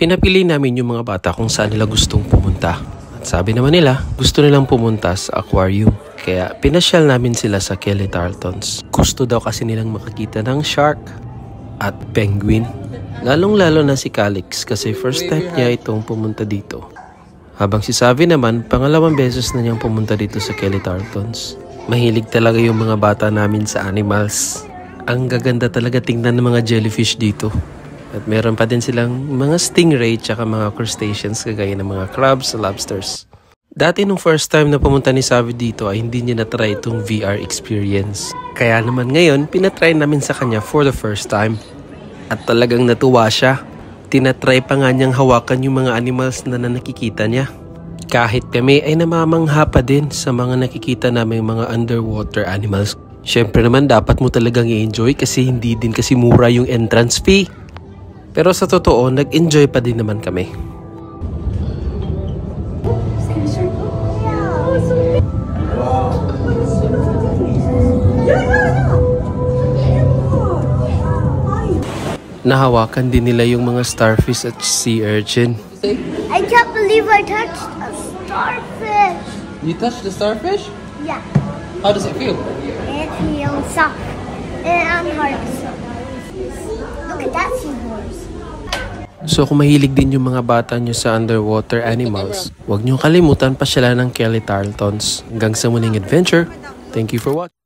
Pinapili namin yung mga bata kung saan nila gustong pumunta. At sabi naman nila, gusto nilang pumunta sa aquarium. Kaya pinasyal namin sila sa Kelly Tarleton's. Gusto daw kasi nilang makakita ng shark at penguin. Lalong-lalo na si Calix kasi first time niya itong pumunta dito. Habang si Savi naman, pangalawang beses na niyang pumunta dito sa Kelly Tarleton's. Mahilig talaga yung mga bata namin sa animals. Ang gaganda talaga tingnan ng mga jellyfish dito. At meron pa din silang mga stingray tsaka mga crustaceans kagaya ng mga crabs, lobsters. Dati nung first time na pumunta ni Savi dito ay hindi niya na-try itong VR experience. Kaya naman ngayon, pinatry namin sa kanya for the first time. At talagang natuwa siya. Tinatry pa nga niyang hawakan yung mga animals na nakikita niya. Kahit kami ay namamangha pa din sa mga nakikita namin mga underwater animals. Siyempre naman dapat mo talagang i-enjoy kasi hindi din kasi mura yung entrance fee. Pero sa totoo, nag-enjoy pa din naman kami. Nahawakan din nila yung mga starfish at sea urchin. I can't believe I touched a starfish. You touched the starfish? Yeah. How does it feel? It feels soft and hard. Look at that seahorse. So kung mahilig din yung mga bata nyo sa underwater animals, huwag nyo kalimutan pasyalan ng Kelly Tarleton's. Hanggang sa muling adventure, thank you for watching.